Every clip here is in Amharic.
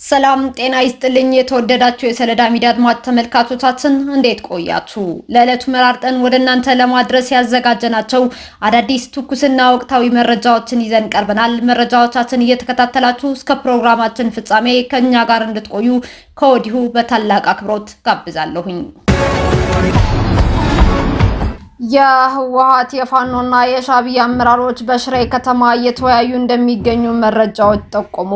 ሰላም ጤና ይስጥልኝ። የተወደዳችሁ የሰለዳ ሚዲያ አድማጭ ተመልካቾቻችን እንዴት ቆያችሁ? ለዕለቱ መራርጠን ወደ እናንተ ለማድረስ ያዘጋጀናቸው አዳዲስ ትኩስና ወቅታዊ መረጃዎችን ይዘን ቀርበናል። መረጃዎቻችን እየተከታተላችሁ እስከ ፕሮግራማችን ፍጻሜ ከኛ ጋር እንድትቆዩ ከወዲሁ በታላቅ አክብሮት ጋብዛለሁኝ። የህወሓት የፋኖና የሻዕቢያ አመራሮች በሽሬ ከተማ እየተወያዩ እንደሚገኙ መረጃዎች ጠቆሙ።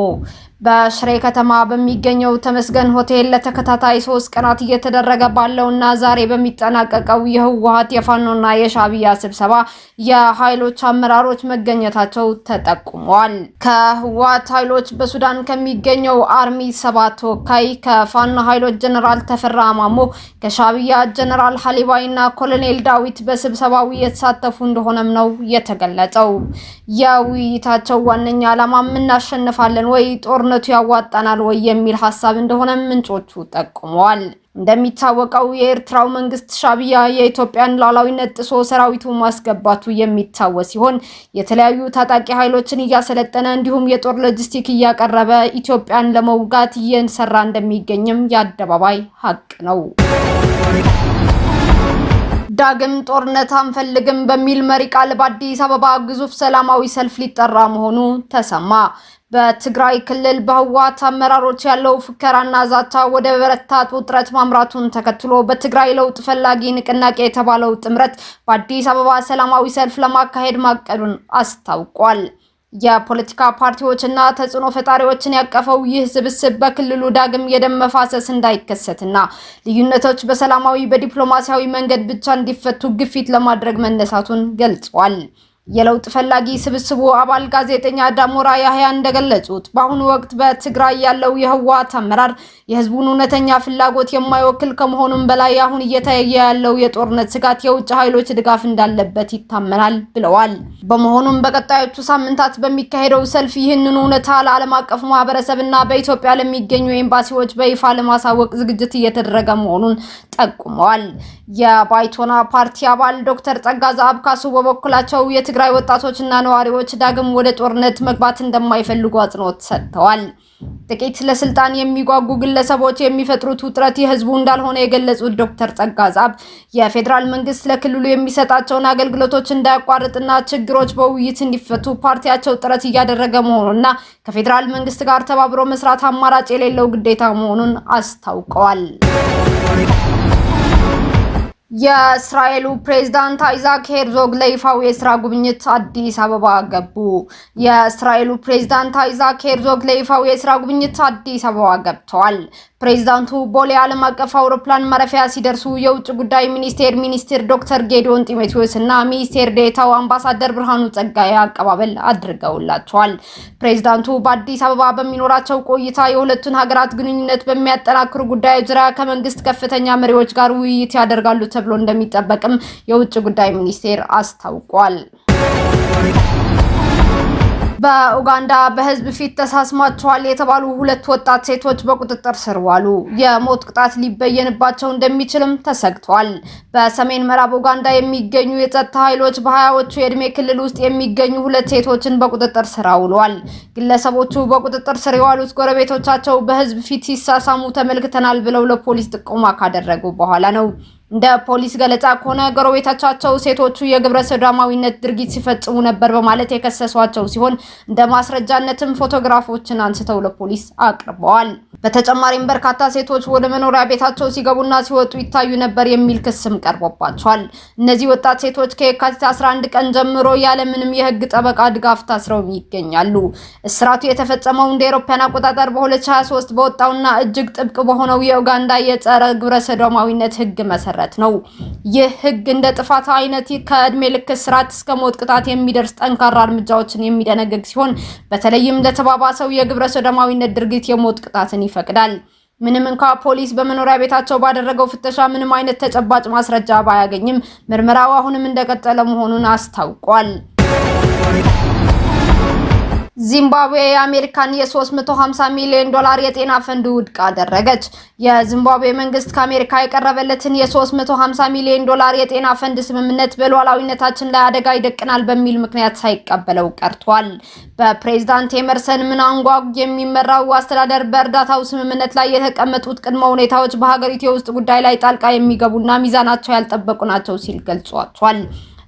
በሽሬ ከተማ በሚገኘው ተመስገን ሆቴል ለተከታታይ 3 ቀናት እየተደረገ ባለውና ዛሬ በሚጠናቀቀው የህወሓት የፋኖና የሻዕቢያ ስብሰባ የኃይሎች አመራሮች መገኘታቸው ተጠቁሟል። ከህወሓት ኃይሎች በሱዳን ከሚገኘው አርሚ 7 ተወካይ፣ ከፋኖ ኃይሎች ጀነራል ተፈራ ማሞ፣ ከሻዕቢያ ጀነራል ሐሊባይና ኮሎኔል ዳዊት በስብሰባው የተሳተፉ እንደሆነም ነው የተገለጸው። የውይይታቸው ዋነኛ ዓላማ እናሸንፋለን ወይ ጦርነቱ ያዋጣናል ወይ የሚል ሐሳብ እንደሆነ ምንጮቹ ጠቁመዋል። እንደሚታወቀው የኤርትራው መንግስት ሻዕቢያ የኢትዮጵያን ሉዓላዊነት ጥሶ ሰራዊቱ ማስገባቱ የሚታወስ ሲሆን የተለያዩ ታጣቂ ኃይሎችን እያሰለጠነ እንዲሁም የጦር ሎጂስቲክ እያቀረበ ኢትዮጵያን ለመውጋት እየሰራ እንደሚገኝም የአደባባይ ሀቅ ነው። ዳግም ጦርነት አንፈልግም በሚል መሪ ቃል በአዲስ አበባ ግዙፍ ሰላማዊ ሰልፍ ሊጠራ መሆኑ ተሰማ። በትግራይ ክልል በህወሓት አመራሮች ያለው ፍከራና ዛቻ ወደ በረታ ውጥረት ማምራቱን ተከትሎ በትግራይ ለውጥ ፈላጊ ንቅናቄ የተባለው ጥምረት በአዲስ አበባ ሰላማዊ ሰልፍ ለማካሄድ ማቀዱን አስታውቋል። የፖለቲካ ፓርቲዎችና ተጽዕኖ ፈጣሪዎችን ያቀፈው ይህ ስብስብ በክልሉ ዳግም የደም መፋሰስ እንዳይከሰትና ልዩነቶች በሰላማዊ በዲፕሎማሲያዊ መንገድ ብቻ እንዲፈቱ ግፊት ለማድረግ መነሳቱን ገልጿል። የለውጥ ፈላጊ ስብስቡ አባል ጋዜጠኛ ዳሞራ ያህያ እንደገለጹት በአሁኑ ወቅት በትግራይ ያለው የህወሓት አመራር የህዝቡን እውነተኛ ፍላጎት የማይወክል ከመሆኑም በላይ አሁን እየታየ ያለው የጦርነት ስጋት የውጭ ኃይሎች ድጋፍ እንዳለበት ይታመናል ብለዋል። በመሆኑም በቀጣዮቹ ሳምንታት በሚካሄደው ሰልፍ ይህንን እውነታ ለዓለም አቀፉ ማህበረሰብና በኢትዮጵያ ለሚገኙ ኤምባሲዎች በይፋ ለማሳወቅ ዝግጅት እየተደረገ መሆኑን ጠቁመዋል። የባይቶና ፓርቲ አባል ዶክተር ጸጋዛብ ካሱ በበኩላቸው የትግራይ ወጣቶችና ነዋሪዎች ዳግም ወደ ጦርነት መግባት እንደማይፈልጉ አጽንኦት ሰጥተዋል። ጥቂት ለስልጣን የሚጓጉ ግለሰቦች የሚፈጥሩት ውጥረት የህዝቡ እንዳልሆነ የገለጹት ዶክተር ጸጋዛብ የፌዴራል መንግስት ለክልሉ የሚሰጣቸውን አገልግሎቶች እንዳያቋርጥና ችግሮች በውይይት እንዲፈቱ ፓርቲያቸው ጥረት እያደረገ መሆኑንና ከፌዴራል መንግስት ጋር ተባብሮ መስራት አማራጭ የሌለው ግዴታ መሆኑን አስታውቀዋል። የእስራኤሉ ፕሬዝዳንት አይዛክ ሄርዞግ ለይፋው የስራ ጉብኝት አዲስ አበባ ገቡ። የእስራኤሉ ፕሬዝዳንት አይዛክ ሄርዞግ ለይፋው የስራ ጉብኝት አዲስ አበባ ገብተዋል። ፕሬዝዳንቱ ቦሌ ዓለም አቀፍ አውሮፕላን ማረፊያ ሲደርሱ የውጭ ጉዳይ ሚኒስቴር ዶክተር ጌዲዮን ጢሞቴዎስ እና ሚኒስቴር ዴኤታው አምባሳደር ብርሃኑ ጸጋዬ አቀባበል አድርገውላቸዋል። ፕሬዝዳንቱ በአዲስ አበባ በሚኖራቸው ቆይታ የሁለቱን ሀገራት ግንኙነት በሚያጠናክሩ ጉዳዮች ዙሪያ ከመንግስት ከፍተኛ መሪዎች ጋር ውይይት ያደርጋሉ ተብሎ እንደሚጠበቅም የውጭ ጉዳይ ሚኒስቴር አስታውቋል። በኡጋንዳ በህዝብ ፊት ተሳስማቸዋል የተባሉ 2 ወጣት ሴቶች በቁጥጥር ስር ዋሉ። የሞት ቅጣት ሊበየንባቸው እንደሚችልም ተሰግቷል። በሰሜን ምዕራብ ኡጋንዳ የሚገኙ የጸጥታ ኃይሎች በ20ዎቹ የዕድሜ ክልል ውስጥ የሚገኙ 2 ሴቶችን በቁጥጥር ስር አውለዋል። ግለሰቦቹ በቁጥጥር ስር የዋሉት ጎረቤቶቻቸው በህዝብ ፊት ሲሳሳሙ ተመልክተናል ብለው ለፖሊስ ጥቆማ ካደረጉ በኋላ ነው። እንደ ፖሊስ ገለጻ ከሆነ ጎረቤቶቻቸው ሴቶቹ የግብረ ሰዶማዊነት ድርጊት ሲፈጽሙ ነበር በማለት የከሰሷቸው ሲሆን እንደ ማስረጃነትም ፎቶግራፎችን አንስተው ለፖሊስ አቅርበዋል። በተጨማሪም በርካታ ሴቶች ወደ መኖሪያ ቤታቸው ሲገቡና ሲወጡ ይታዩ ነበር የሚል ክስም ቀርቦባቸዋል። እነዚህ ወጣት ሴቶች ከየካቲት 11 ቀን ጀምሮ ያለምንም የህግ ጠበቃ ድጋፍ ታስረው ይገኛሉ። እስራቱ የተፈጸመው እንደ አውሮፓውያን አቆጣጠር በ2023 በወጣውና እጅግ ጥብቅ በሆነው የኡጋንዳ የጸረ ግብረ ሰዶማዊነት ህግ መሰረት ነው። ይህ ህግ እንደ ጥፋት አይነት ከእድሜ ልክ እስራት እስከ ሞት ቅጣት የሚደርስ ጠንካራ እርምጃዎችን የሚደነግግ ሲሆን በተለይም ለተባባሰው የግብረ ሰዶማዊነት ድርጊት የሞት ቅጣትን ይፈቅዳል። ምንም እንኳን ፖሊስ በመኖሪያ ቤታቸው ባደረገው ፍተሻ ምንም አይነት ተጨባጭ ማስረጃ ባያገኝም ምርመራው አሁንም እንደቀጠለ መሆኑን አስታውቋል። ዚምባብዌ የአሜሪካን የ350 ሚሊዮን ዶላር የጤና ፈንድ ውድቅ አደረገች። የዚምባብዌ መንግስት ከአሜሪካ የቀረበለትን የ350 ሚሊዮን ዶላር የጤና ፈንድ ስምምነት በሉዓላዊነታችን ላይ አደጋ ይደቅናል በሚል ምክንያት ሳይቀበለው ቀርቷል። በፕሬዝዳንት ኤመርሰን ምናንጓጓ የሚመራው አስተዳደር በእርዳታው ስምምነት ላይ የተቀመጡት ቅድመ ሁኔታዎች በሀገሪቱ የውስጥ ጉዳይ ላይ ጣልቃ የሚገቡና ሚዛናቸው ያልጠበቁ ናቸው ሲል ገልጿቸዋል።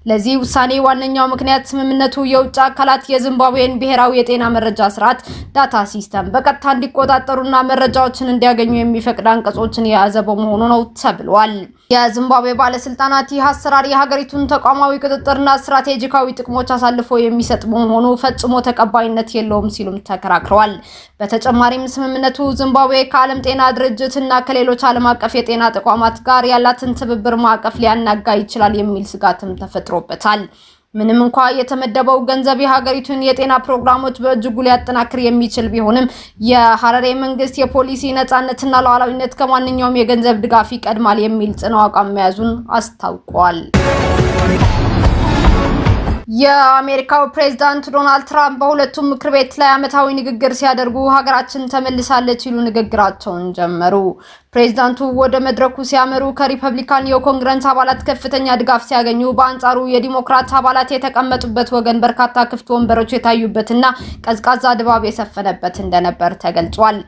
ለዚህ ውሳኔ ዋነኛው ምክንያት ስምምነቱ የውጭ አካላት የዚምባብዌን ብሔራዊ የጤና መረጃ ስርዓት ዳታ ሲስተም በቀጥታ እንዲቆጣጠሩና መረጃዎችን እንዲያገኙ የሚፈቅድ አንቀጾችን የያዘ በመሆኑ ነው ተብሏል። የዚምባብዌ ባለስልጣናት ይህ አሰራር የሀገሪቱን ተቋማዊ ቁጥጥርና ስትራቴጂካዊ ጥቅሞች አሳልፎ የሚሰጥ በመሆኑ ፈጽሞ ተቀባይነት የለውም ሲሉም ተከራክረዋል። በተጨማሪም ስምምነቱ ዚምባብዌ ከዓለም ጤና ድርጅት እና ከሌሎች ዓለም አቀፍ የጤና ተቋማት ጋር ያላትን ትብብር ማዕቀፍ ሊያናጋ ይችላል የሚል ስጋትም ተፈጥሮበታል። ምንም እንኳን የተመደበው ገንዘብ የሀገሪቱን የጤና ፕሮግራሞች በእጅጉ ሊያጠናክር የሚችል ቢሆንም የሐረሬ መንግስት የፖሊሲ ነፃነትና ሉዓላዊነት ከማንኛውም የገንዘብ ድጋፍ ይቀድማል የሚል ጽኑ አቋም መያዙን አስታውቋል። የአሜሪካው ፕሬዝዳንት ዶናልድ ትራምፕ በሁለቱም ምክር ቤት ላይ ዓመታዊ ንግግር ሲያደርጉ ሀገራችን ተመልሳለች ሲሉ ንግግራቸውን ጀመሩ። ፕሬዝዳንቱ ወደ መድረኩ ሲያመሩ ከሪፐብሊካን የኮንግረስ አባላት ከፍተኛ ድጋፍ ሲያገኙ፣ በአንጻሩ የዲሞክራት አባላት የተቀመጡበት ወገን በርካታ ክፍት ወንበሮች የታዩበትና ቀዝቃዛ ድባብ የሰፈነበት እንደነበር ተገልጿል።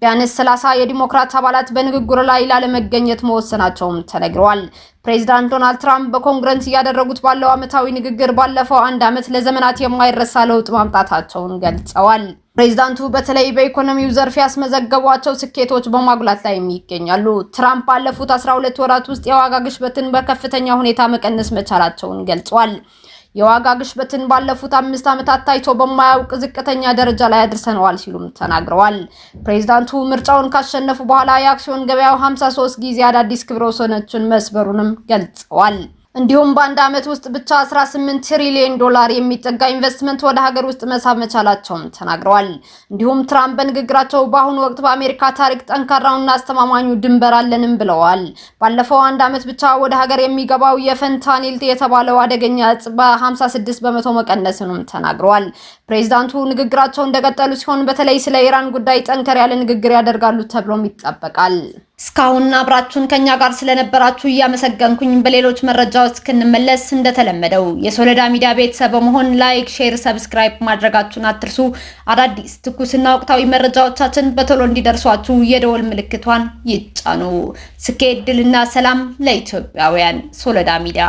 ቢያንስ 30 የዲሞክራት አባላት በንግግሩ ላይ ላለመገኘት መወሰናቸውም ተነግሯል። ፕሬዝዳንት ዶናልድ ትራምፕ በኮንግረስ እያደረጉት ባለው ዓመታዊ ንግግር ባለፈው አንድ ዓመት ለዘመናት የማይረሳ ለውጥ ማምጣታቸውን ገልጸዋል። ፕሬዝዳንቱ በተለይ በኢኮኖሚው ዘርፍ ያስመዘገቧቸው ስኬቶች በማጉላት ላይ ይገኛሉ። ትራምፕ ባለፉት 12 ወራት ውስጥ የዋጋ ግሽበትን በከፍተኛ ሁኔታ መቀነስ መቻላቸውን ገልጿል። የዋጋ ግሽበትን ባለፉት 5 ዓመታት ታይቶ በማያውቅ ዝቅተኛ ደረጃ ላይ አድርሰነዋል ሲሉም ተናግረዋል። ፕሬዝዳንቱ ምርጫውን ካሸነፉ በኋላ የአክሲዮን ገበያው 53 ጊዜ አዳዲስ ክብረ ወሰኖችን መስበሩንም ገልጸዋል። እንዲሁም በአንድ ዓመት ውስጥ ብቻ 18 ትሪሊዮን ዶላር የሚጠጋ ኢንቨስትመንት ወደ ሀገር ውስጥ መሳብ መቻላቸውን ተናግረዋል። እንዲሁም ትራምፕ በንግግራቸው በአሁኑ ወቅት በአሜሪካ ታሪክ ጠንካራውና አስተማማኙ ድንበር አለንም ብለዋል። ባለፈው አንድ ዓመት ብቻ ወደ ሀገር የሚገባው የፈንታኒል የተባለው አደገኛ እጽ በ56 በመቶ መቀነሱንም ተናግረዋል። ፕሬዝዳንቱ ንግግራቸው እንደቀጠሉ ሲሆን በተለይ ስለ ኢራን ጉዳይ ጠንከር ያለ ንግግር ያደርጋሉ ተብሎም ይጠበቃል። እስካሁን አብራችሁን ከኛ ጋር ስለነበራችሁ እያመሰገንኩኝ በሌሎች መረጃዎች እስክንመለስ እንደተለመደው የሶለዳ ሚዲያ ቤተሰብ በመሆን ላይክ፣ ሼር፣ ሰብስክራይብ ማድረጋችሁን አትርሱ። አዳዲስ ትኩስና ወቅታዊ መረጃዎቻችን በቶሎ እንዲደርሷችሁ የደወል ምልክቷን ይጫኑ። ስኬት፣ ድልና ሰላም ለኢትዮጵያውያን። ሶለዳ ሚዲያ